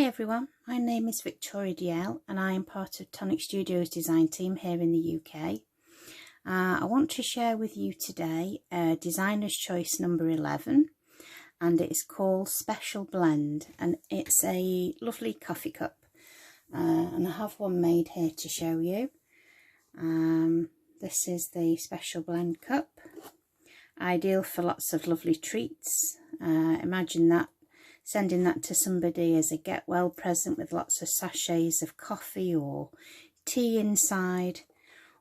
everyone, my name is Victoria DL and I am part of Tonic Studios design team here in the UK. I want to share with you today Designer's Choice number 11, and it is called Special Blend, and it's a lovely coffee cup, and I have one made here to show you. This is the Special Blend cup, ideal for lots of lovely treats. Imagine that, sending that to somebody as a get well present with lots of sachets of coffee or tea inside,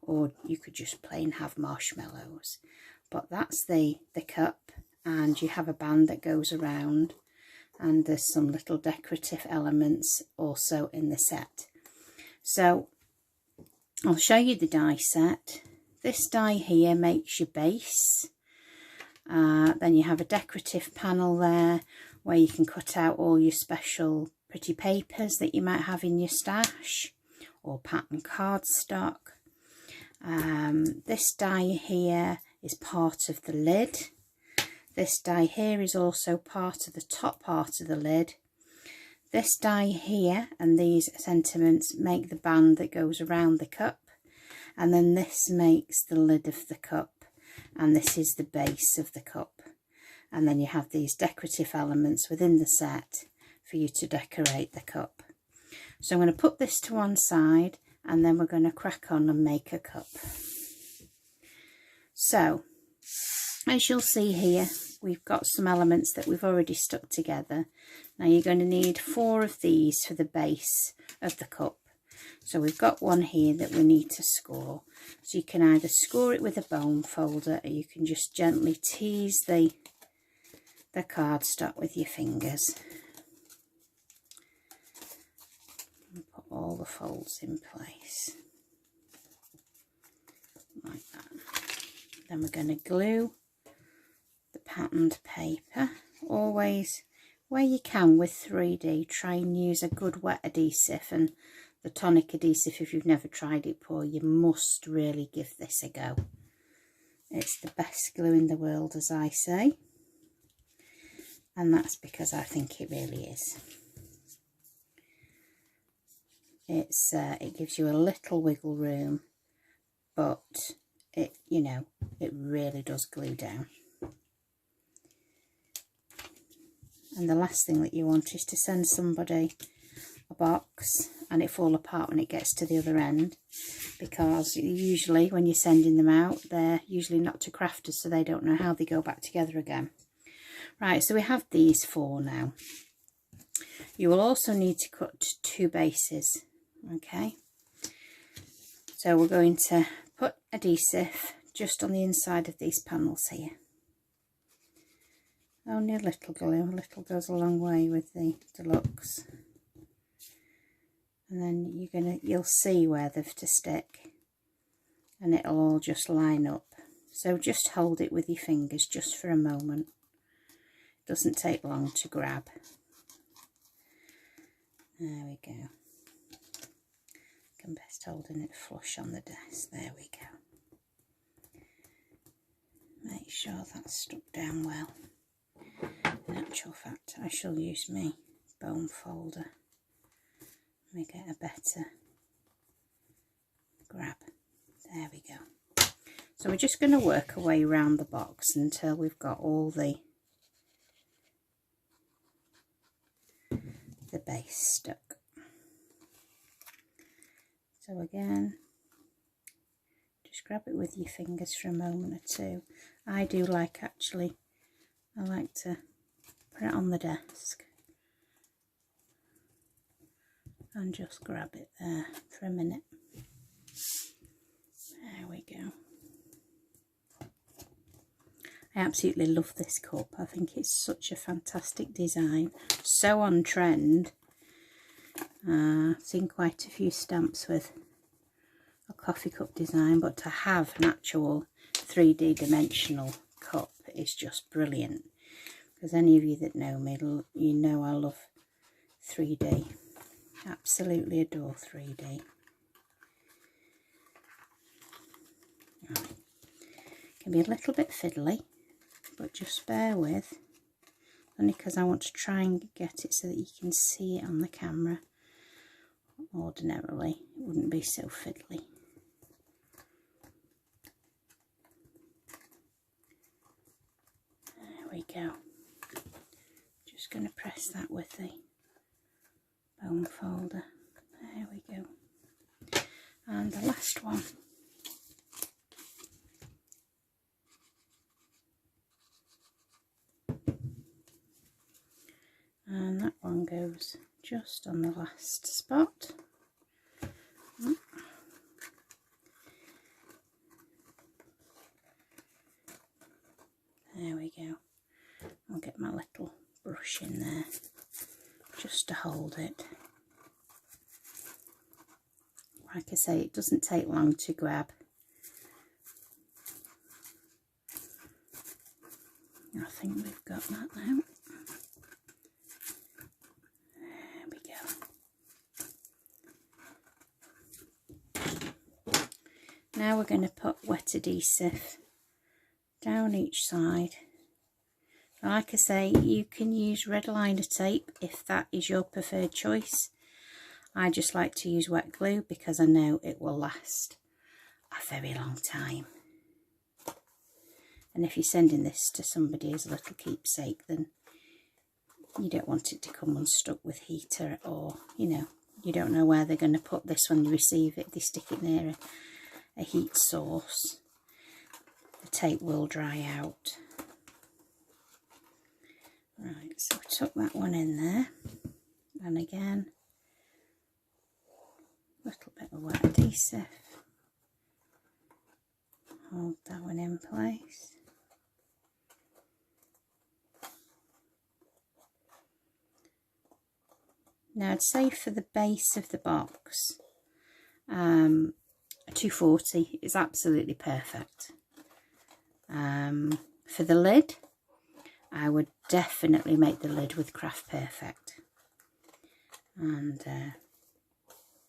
or you could just plain have marshmallows. But that's the cup, and you have a band that goes around, and there's some little decorative elements also in the set. So I'll show you the die set. This die here makes your base. Then you have a decorative panel there where you can cut out all your special pretty papers that you might have in your stash, or pattern cardstock. This die here is part of the lid. This die here is also part of the top part of the lid. This die here and these sentiments make the band that goes around the cup, and then this makes the lid of the cup, and this is the base of the cup. And then you have these decorative elements within the set for you to decorate the cup. So I'm going to put this to one side, and then we're going to crack on and make a cup. So as you'll see here, we've got some elements that we've already stuck together. Now you're going to need 4 of these for the base of the cup. So we've got one here that we need to score. So you can either score it with a bone folder, or you can just gently tease the cardstock with your fingers. And put all the folds in place like that. Then we're going to glue the patterned paper. Always, where you can with 3D, try and use a good wet adhesive, and the Tonic adhesive, if you've never tried it before, you must really give this a go. It's the best glue in the world, as I say, and that's because I think it really is. It gives you a little wiggle room, but it really does glue down. And the last thing that you want is to send somebody a box and it fall apart when it gets to the other end, because usually when you're sending them out, they're usually not to crafters, so they don't know how they go back together again. Right, so we have these 4 now. You will also need to cut 2 bases. Okay, so we're going to put adhesive just on the inside of these panels here. Only a little glue, a little goes a long way with the deluxe. And then you'll see where they've to stick, and it'll all just line up. So just hold it with your fingers just for a moment. It doesn't take long to grab. There we go. I'm best holding it flush on the desk. There we go. Make sure that's stuck down well. In actual fact, I shall use my bone folder. Let me get a better grab. There we go. So we're just going to work our way around the box until we've got all the base stuck. So again, just grab it with your fingers for a moment or two. I like to put it on the desk and just grab it there for a minute. There we go. I absolutely love this cup. I think it's such a fantastic design, so on trend. I've seen quite a few stamps with a coffee cup design, but to have an actual 3D dimensional cup is just brilliant. Because any of you that know me, you know I love 3D. Absolutely adore 3D. Right. Can be a little bit fiddly, but just bear with. only because I want to try and get it so that you can see it on the camera. Ordinarily it wouldn't be so fiddly. There we go. Just going to press that with the bone folder. There we go. And the last one. And that one goes just on the last spot. There we go. I'll get my little brush in there just to hold it. Like I say, it doesn't take long to grab. I think we've got that now. There we go. Now we're going to put wet adhesive down each side. Like I say, you can use red liner tape if that is your preferred choice. I just like to use wet glue because I know it will last a very long time. And if you're sending this to somebody as a little keepsake, then you don't want it to come unstuck with heater, or, you know, you don't know where they're going to put this when you receive it. They stick it near a heat source. The tape will dry out. Right, so we took that one in there, and again, a little bit of wet adhesive. Hold that one in place. Now I'd say for the base of the box, 240 is absolutely perfect. For the lid, I would definitely make the lid with Craft Perfect, and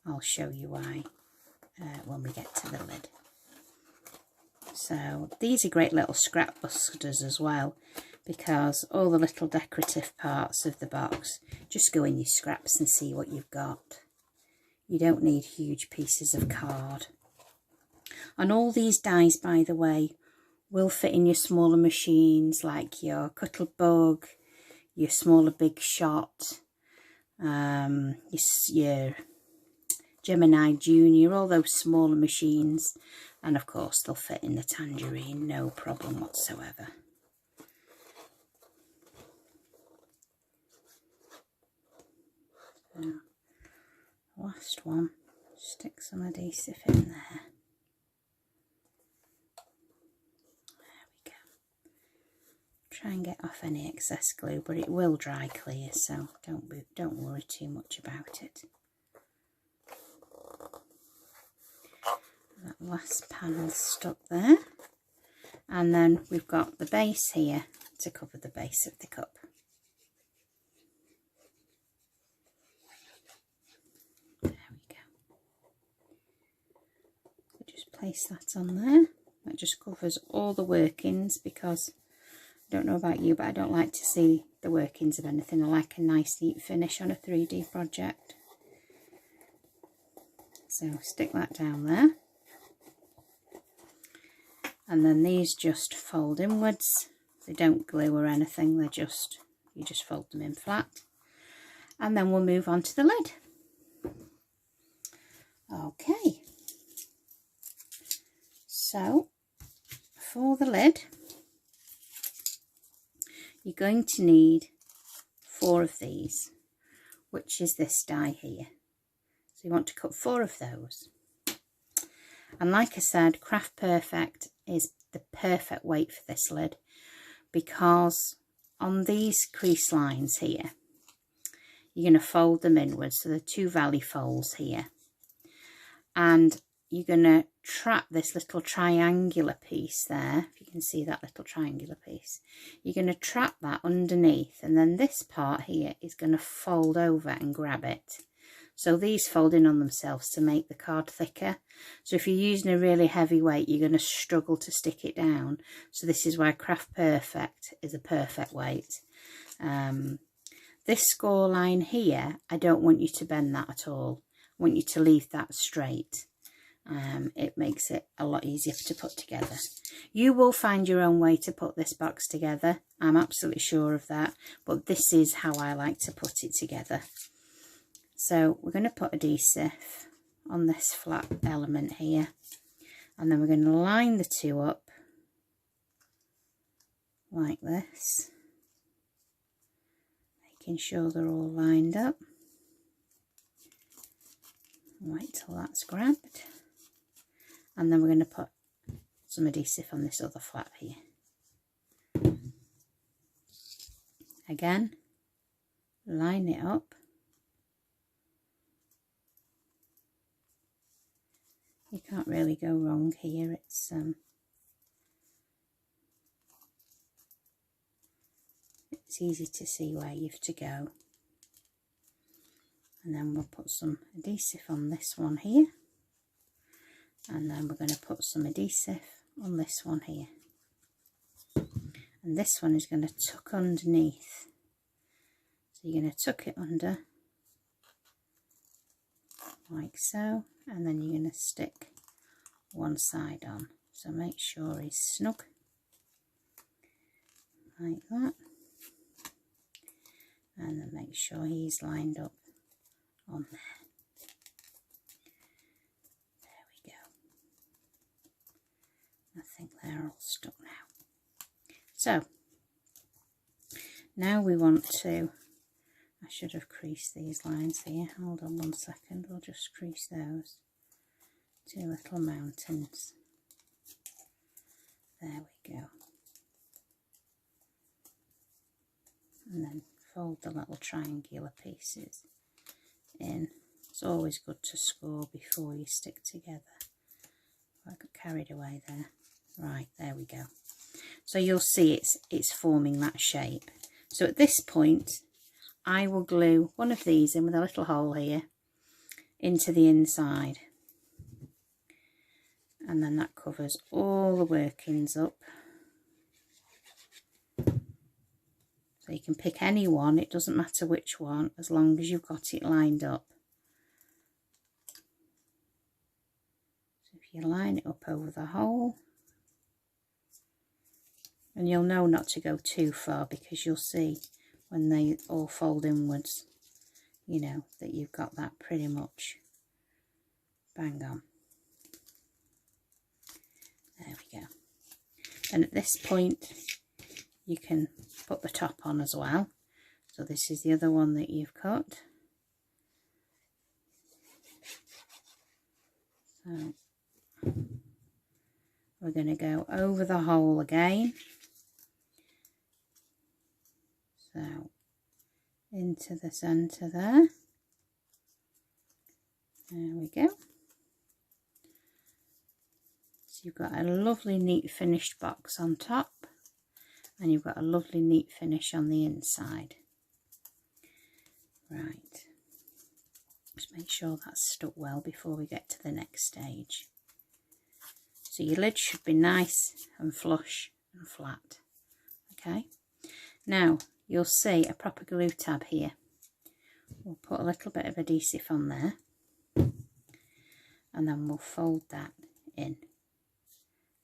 I'll show you why when we get to the lid. So these are great little scrap busters as well, because all the little decorative parts of the box just go in your scraps and see what you've got. You don't need huge pieces of card. And all these dies, by the way, will fit in your smaller machines like your Cuttlebug, your smaller Big Shot, your Gemini Junior, all those smaller machines, and of course they'll fit in the Tangerine, no problem whatsoever. So, last one, stick some adhesive in there. Try and get off any excess glue, but it will dry clear, so don't worry too much about it. That last panel stuck there, and then we've got the base here to cover the base of the cup. There we go. So just place that on there. That just covers all the workings, because I don't know about you, but I don't like to see the workings of anything. I like a nice neat finish on a 3D project. So stick that down there. And then these just fold inwards. They don't glue or anything, they're just, you just fold them in flat. And then we'll move on to the lid. Okay. So for the lid, you're going to need 4 of these, which is this die here. So you want to cut 4 of those. And like I said, Craft Perfect is the perfect weight for this lid, because on these crease lines here, you're going to fold them inwards. So the 2 valley folds here. And you're going to trap this little triangular piece there, if you can see that little triangular piece. You're going to trap that underneath, and then this part here is going to fold over and grab it. So these fold in on themselves to make the card thicker. So if you're using a really heavy weight, you're going to struggle to stick it down. So this is why Craft Perfect is a perfect weight. This score line here, I don't want you to bend that at all. I want you to leave that straight. It makes it a lot easier to put together. You will find your own way to put this box together. I'm absolutely sure of that. But this is how I like to put it together. So we're going to put adhesive on this flat element here. And then we're going to line the two up like this. Making sure they're all lined up. Wait till that's grabbed. And then we're going to put some adhesive on this other flap here. Again, line it up. You can't really go wrong here. It's easy to see where you've to go. And then we'll put some adhesive on this one here. And then we're going to put some adhesive on this one here. And this one is going to tuck underneath. So you're going to tuck it under like so, and then you're going to stick one side on. So make sure he's snug like that, and then make sure he's lined up on there. There we go. I think they're all stuck now. So now we want to, I should have creased these lines here. Hold on 1 second, we'll just crease those. Two little mountains. There we go. And then fold the little triangular pieces in. It's always good to score before you stick together. I got carried away there. Right, there we go. So you'll see it's forming that shape. So at this point, I will glue one of these in with a little hole here into the inside. And then that covers all the workings up. So you can pick any one, it doesn't matter which one, as long as you've got it lined up. So if you line it up over the hole, and you'll know not to go too far, because you'll see when they all fold inwards, you know, that you've got that pretty much bang on. There we go. And at this point, you can put the top on as well. So this is the other one that you've cut. So we're going to go over the hole again. So into the centre there. There we go. So you've got a lovely neat finished box on top, and you've got a lovely neat finish on the inside. Right, just make sure that's stuck well before we get to the next stage. So your lid should be nice and flush and flat. Okay, now you'll see a proper glue tab here. We'll put a little bit of adhesive on there, and then we'll fold that in.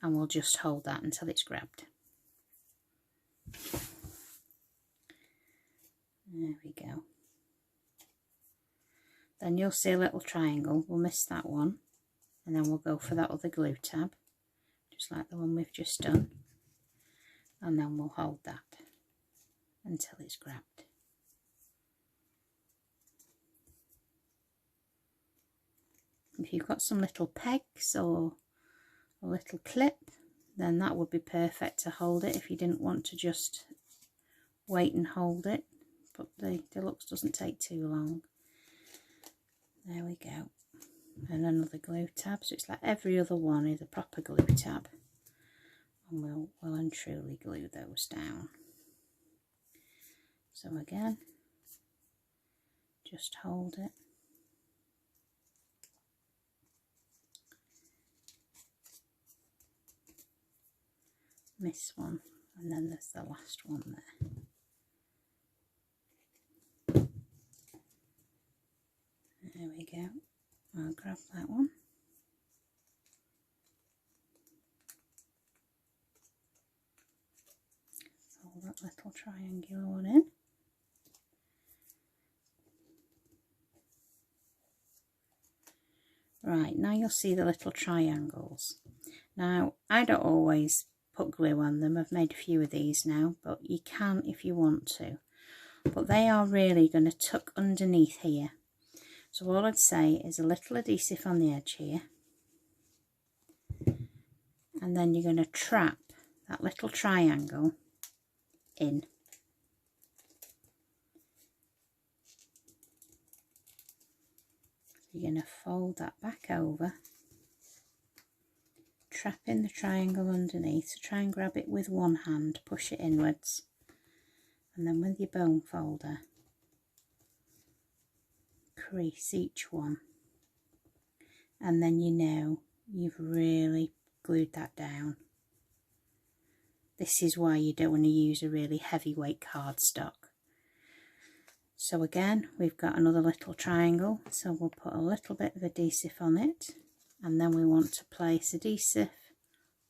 And we'll just hold that until it's grabbed. There we go. Then you'll see a little triangle. We'll miss that one, and then we'll go for that other glue tab, just like the one we've just done. And then we'll hold that until it's grabbed. If you've got some little pegs or a little clip, then that would be perfect to hold it if you didn't want to just wait and hold it, but the deluxe doesn't take too long. There we go. And another glue tab, so it's like every other one is a proper glue tab, and we'll well and truly glue those down. So again, just hold it. Miss one, and then there's the last one there. grab that one. Fold that little triangular one in. Right, now you'll see the little triangles. Now, I don't always put glue on them. I've made a few of these now, but you can if you want to. But they are really going to tuck underneath here. So all I'd say is a little adhesive on the edge here. And then you're going to trap that little triangle in. You're going to fold that back over, trap in the triangle underneath, so try and grab it with one hand, push it inwards, and then with your bone folder, crease each one, and then you know you've really glued that down. This is why you don't want to use a really heavyweight cardstock. So again, we've got another little triangle, so we'll put a little bit of adhesive on it, and then we want to place adhesive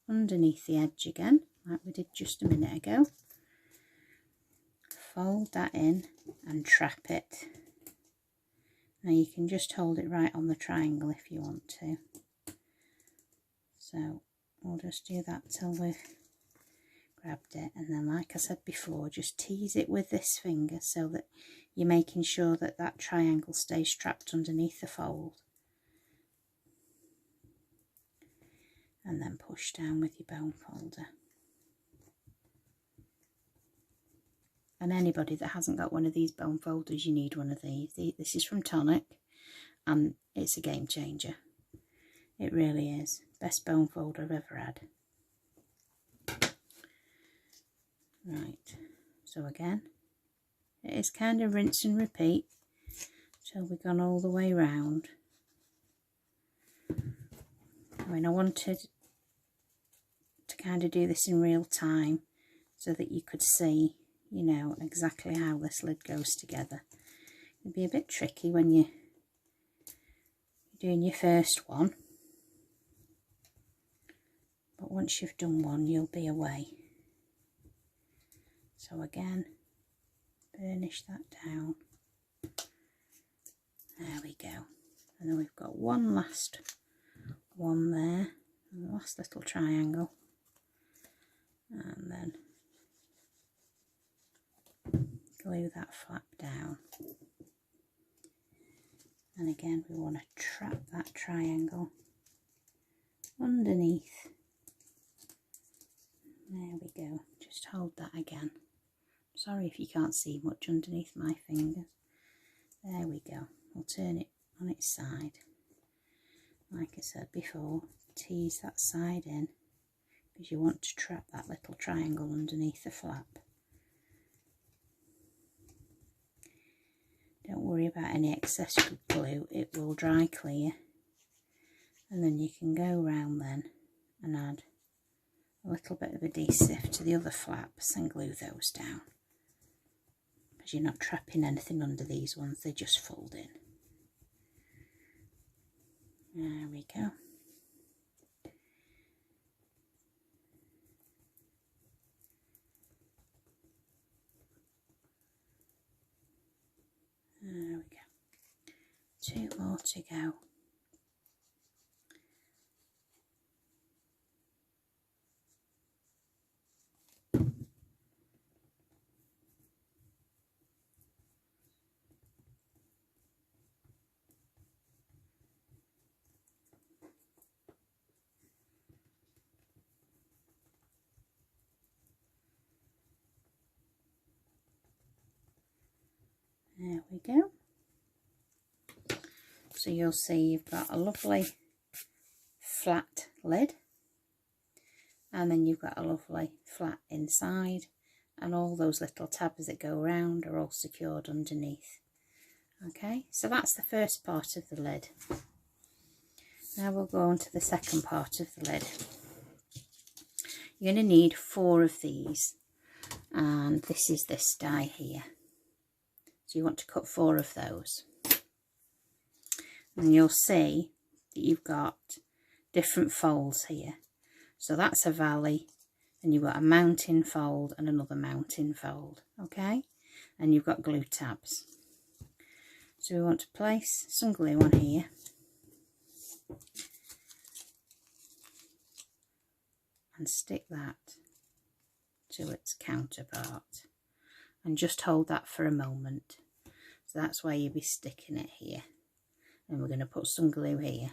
underneath the edge again, like we did just a minute ago. Fold that in and trap it. Now you can just hold it right on the triangle if you want to. So we'll just do that till we've grabbed it, and then like I said before, just tease it with this finger so that you're making sure that that triangle stays trapped underneath the fold, and then push down with your bone folder. And anybody that hasn't got one of these bone folders, you need one of these. This is from Tonic, and it's a game changer. It really is. Best bone folder I've ever had. Right, so again, it is kind of rinse and repeat till we've gone all the way round. I mean, I wanted to kind of do this in real time so that you could see, you know, exactly how this lid goes together. It'd be a bit tricky when you're doing your first one, but once you've done one, you'll be away. So again, burnish that down. There we go. And then we've got one last one there, and the last little triangle, and then glue that flap down. And again, we want to trap that triangle underneath. There we go. Just hold that again. Sorry if you can't see much underneath my fingers. There we go. We'll turn it on its side. Like I said before, tease that side in because you want to trap that little triangle underneath the flap. Don't worry about any excess glue, it will dry clear. And then you can go round then and add a little bit of adhesive to the other flaps and glue those down. Because you're not trapping anything under these ones, they just fold in. There we go. There we go. 2 more to go. There we go. So you'll see you've got a lovely flat lid, and then you've got a lovely flat inside, and all those little tabs that go around are all secured underneath. Okay, so that's the first part of the lid. Now we'll go on to the second part of the lid. You're going to need 4 of these, and this is this die here. So you want to cut 4 of those. And you'll see that you've got different folds here. So that's a valley, and you've got a mountain fold and another mountain fold, okay? And you've got glue tabs. So we want to place some glue on here. And stick that to its counterpart. And just hold that for a moment. So that's why you'll be sticking it here. And we're going to put some glue here.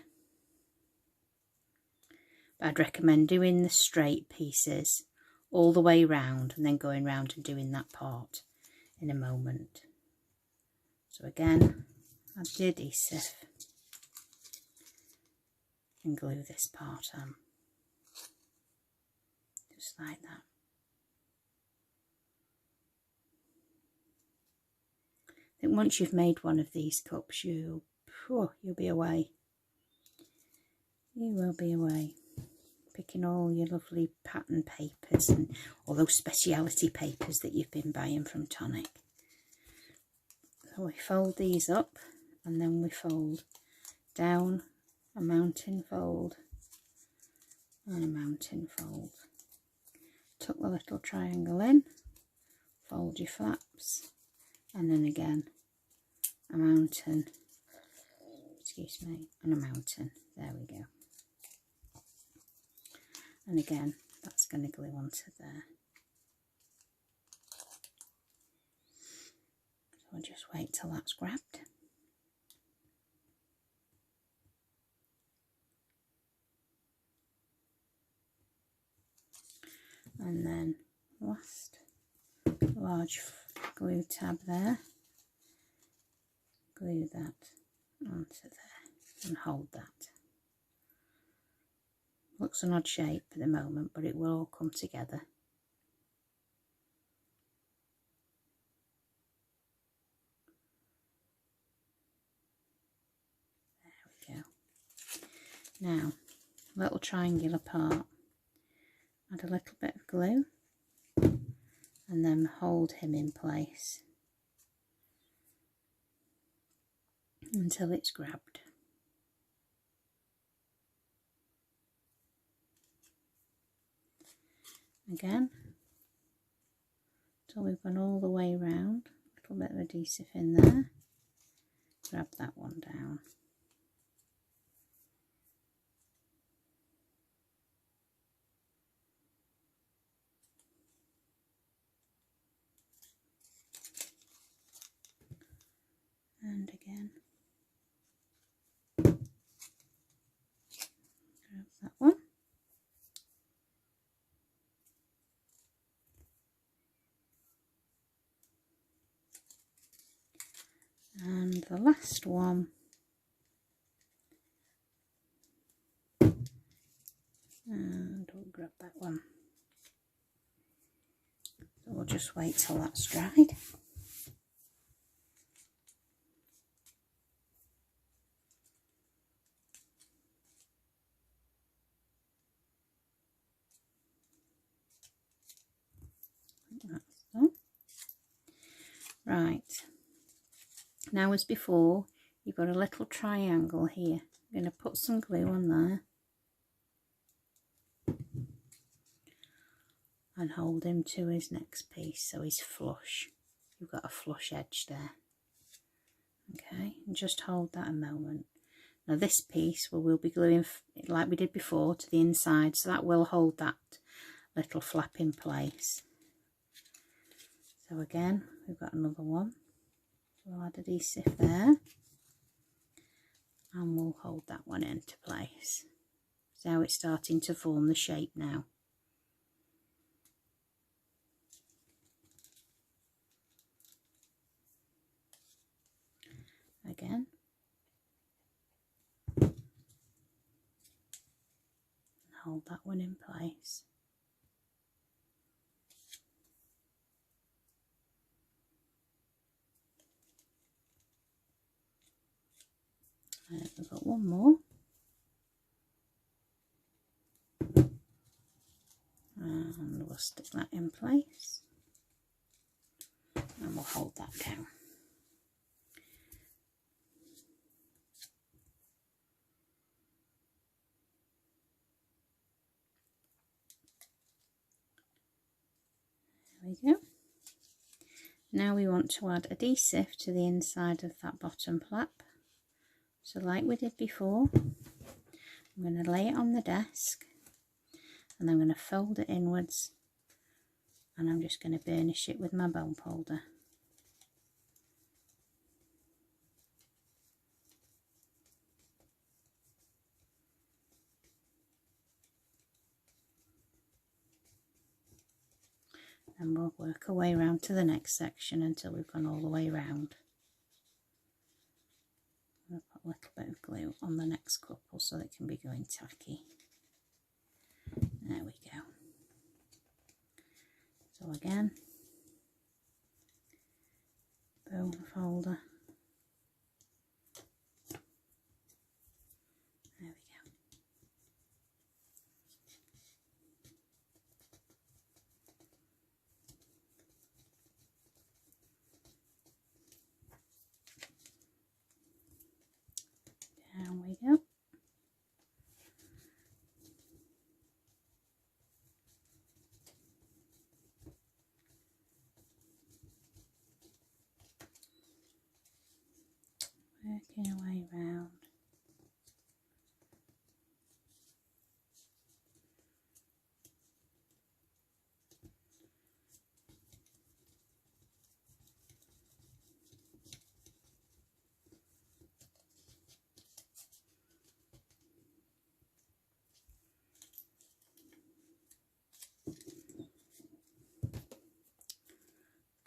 But I'd recommend doing the straight pieces all the way round and then going round and doing that part in a moment. So again, add the adhesive and glue this part on. Just like that. I think once you've made one of these cups, you'll be away. You will be away. Picking all your lovely pattern papers and all those speciality papers that you've been buying from Tonic. So we fold these up, and then we fold down a mountain fold and a mountain fold. Tuck the little triangle in, fold your flaps, and then again a mountain, excuse me, and a mountain. There we go. And again, that's going to glue onto there. So I'll just wait till that's grabbed. And then last large glue tab there. Glue that onto there and hold that. Looks an odd shape at the moment, but it will all come together. There we go. Now, little triangular part. Add a little bit of glue and then hold him in place until it's grabbed. Again, until we've gone all the way round, a little bit of adhesive in there, grab that one down. And again, grab that one. And the last one, and we'll grab that one. So we'll just wait till that's dried. That's done. Right. Now, as before, you've got a little triangle here. I'm going to put some glue on there and hold him to his next piece so he's flush. You've got a flush edge there. Okay, and just hold that a moment. Now this piece we'll be gluing like we did before to the inside, so that will hold that little flap in place. So again, we've got another one. We'll add adhesive there and we'll hold that one into place. See how it's starting to form the shape now. Again. Hold that one in place. We've got one more. And we'll stick that in place. And we'll hold that down. we go. Now we want to add adhesive to the inside of that bottom flap. So like we did before, I'm going to lay it on the desk and I'm going to fold it inwards, and I'm just going to burnish it with my bone folder. And we'll work our way around to the next section until we've gone all the way around. I'll put a little bit of glue on the next couple so they can be going tacky. There we go. So again, bone folder. There we go. Down we go. Working our way round.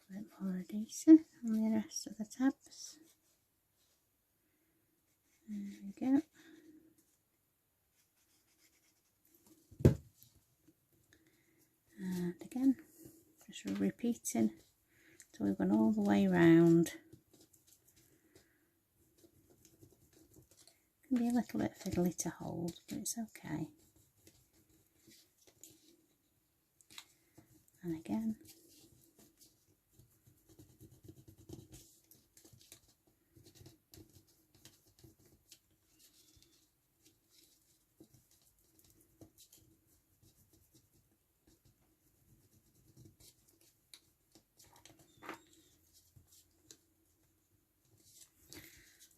A bit more adhesive on the rest of the tabs. There we go. And again, just repeating until we've gone all the way round. Can be a little bit fiddly to hold, but it's okay. And again.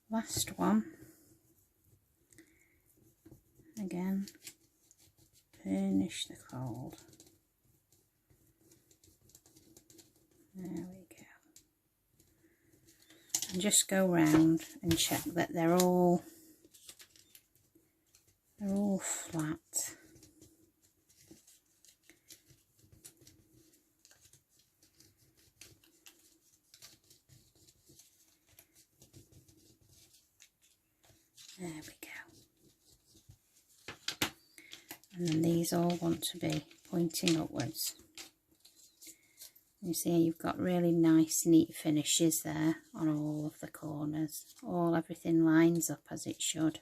Last one. Again, burnish the fold. There we go. And just go round and check that they're all flat. There we go. And then these all want to be pointing upwards. You see you've got really nice neat finishes there on all of the corners. Everything lines up as it should.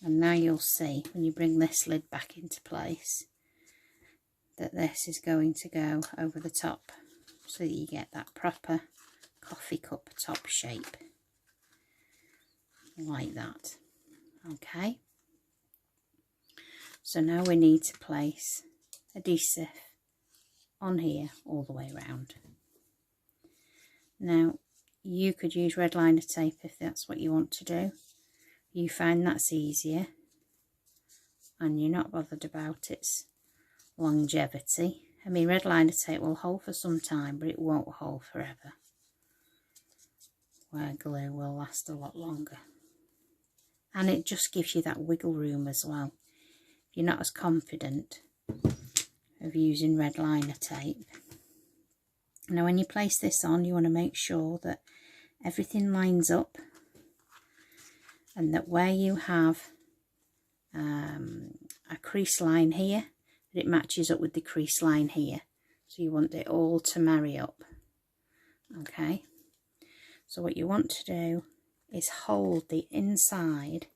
And now you'll see when you bring this lid back into place that this is going to go over the top so that you get that proper coffee cup top shape. Like that. Okay. So now we need to place adhesive on here all the way around. Now you could use red liner tape if that's what you want to do. You find that's easier and you're not bothered about its longevity. I mean, red liner tape will hold for some time, but it won't hold forever, where glue will last a lot longer. And it just gives you that wiggle room as well. If you're not as confident of using red liner tape. Now when you place this on, you want to make sure that everything lines up and that where you have a crease line here, that it matches up with the crease line here. So you want it all to marry up. Okay, so what you want to do is hold the inside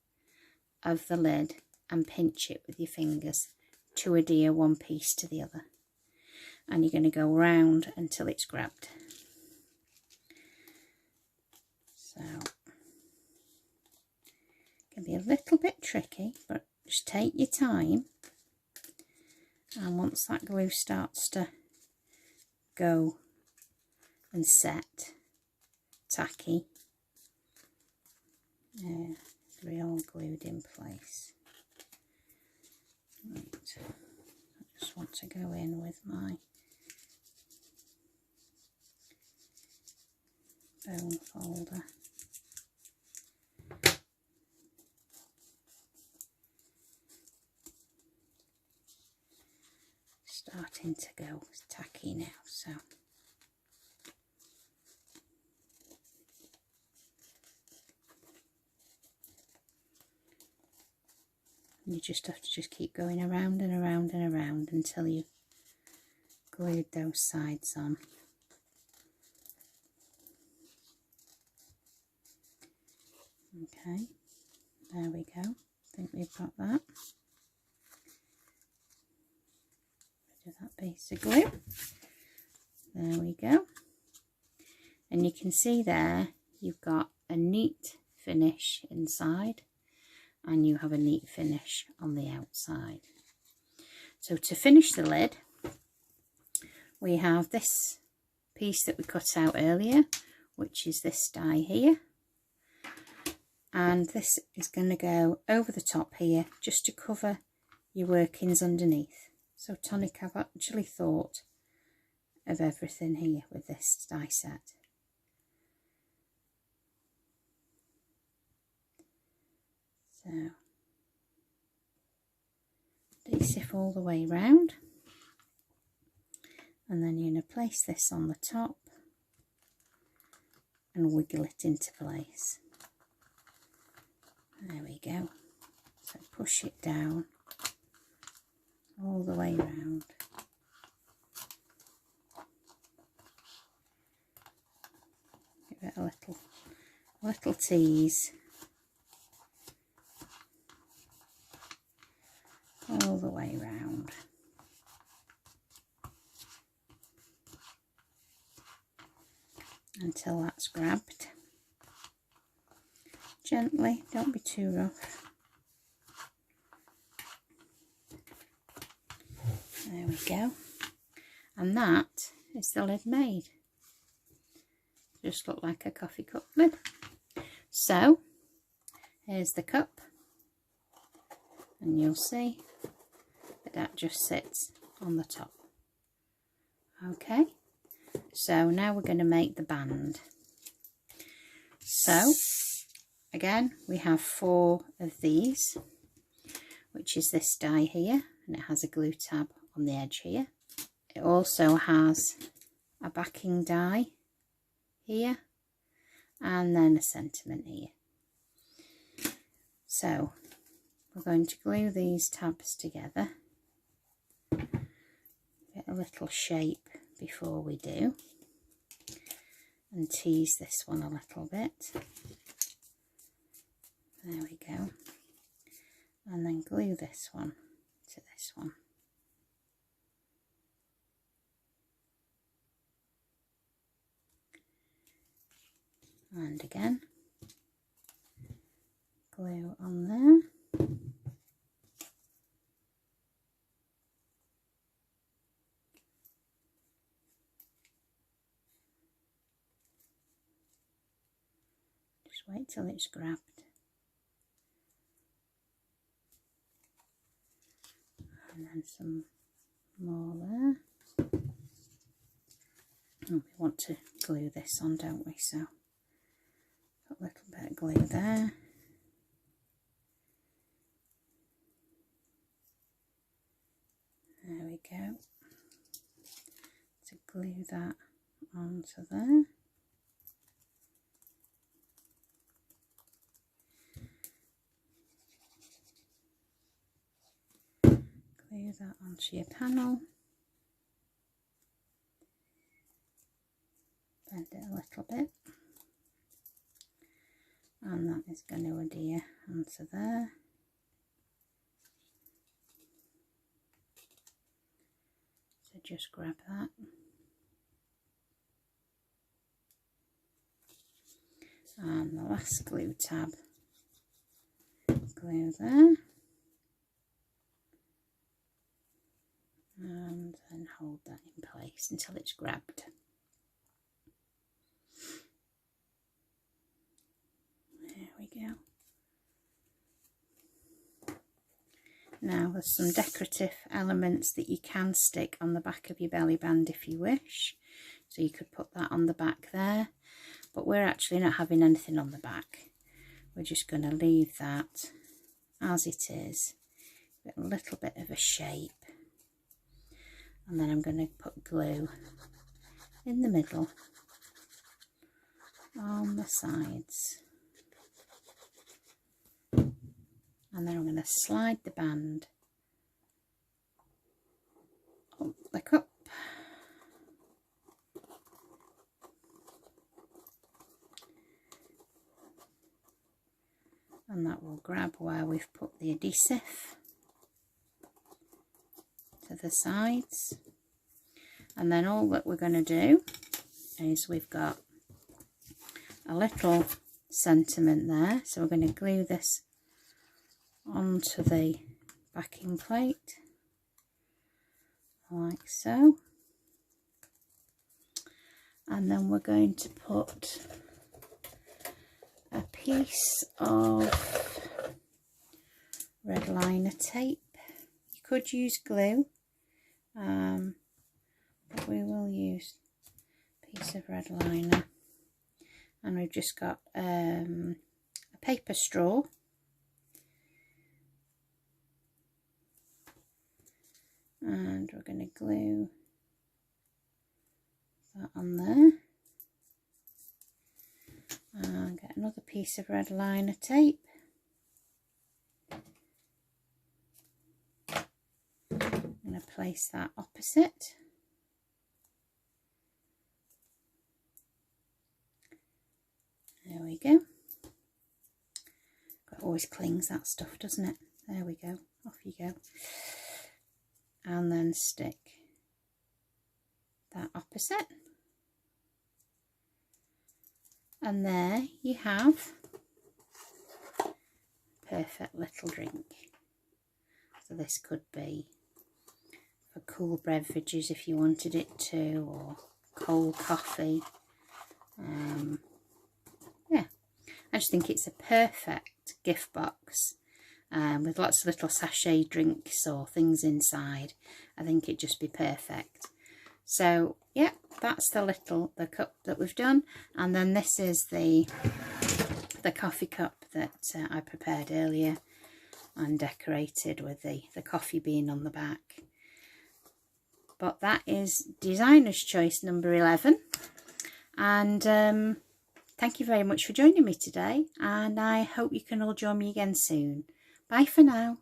of the lid and pinch it with your fingers to adhere one piece to the other, and you're going to go round until it's grabbed. So it can be a little bit tricky, but just take your time, and once that glue starts to go and set tacky. They're all glued in place. Right. I just want to go in with my bone folder. Starting to go tacky now, so you just have to keep going around and around and around until you've glued those sides on. Okay, there we go. I think we've got that. Do that piece of glue. There we go. And you can see there you've got a neat finish inside and you have a neat finish on the outside. So to finish the lid, we have this piece that we cut out earlier, which is this die here, and this is going to go over the top here just to cover your workings underneath. So Tonic, I've actually thought of everything here with this die set. So adhesive all the way round, and then you're going to place this on the top and wiggle it into place. There we go. So push it down all the way round. Give it a little tease all the way round. Until that's grabbed. Gently, don't be too rough. There we go. And that is the lid made. Just look like a coffee cup lid. So here's the cup, and you'll see that just sits on the top. Okay, so now we're going to make the band. So again, we have 4 of these, which is this die here, and it has a glue tab on the edge here. It also has a backing die here, and then a sentiment here. So we're going to glue these tabs together, get a little shape before we do, and tease this one a little bit. There we go. And then glue this one to this one. And again, glue on there. Just wait till it's grabbed. And then some more there. And we want to glue this on, don't we? So put a little bit of glue there. There we go. To glue that onto there. Glue that onto your panel. Bend it a little bit. And that is going to adhere onto there. So just grab that. And the last glue tab, glue there. And and then hold that in place until it's grabbed. There we go. Now there's some decorative elements that you can stick on the back of your belly band if you wish. So you could put that on the back there, but we're actually not having anything on the back. We're just going to leave that as it is, with a little bit of a shape. And then I'm going to put glue in the middle on the sides. And then I'm going to slide the band up the cup. And that will grab where we've put the adhesive to the sides. And then all that we're going to do is we've got a little sentiment there. So we're going to glue this onto the backing plate like so. And then we're going to put a piece of red liner tape. You could use glue, but we will use a piece of red liner. And we've just got a paper straw. And we're going to glue that on there. And get another piece of red liner tape. I'm going to place that opposite. There we go. It always clings, that stuff, doesn't it? There we go. Off you go. And then stick that opposite. And there you have a perfect little drink. So this could be for cool beverages if you wanted it to, or cold coffee. Yeah, I just think it's a perfect gift box with lots of little sachet drinks or things inside. I think it'd just be perfect. So yeah, that's the cup that we've done, and then this is the coffee cup that I prepared earlier and decorated with the coffee bean on the back. But that is designer's choice number 11, and thank you very much for joining me today, and I hope you can all join me again soon. Bye for now.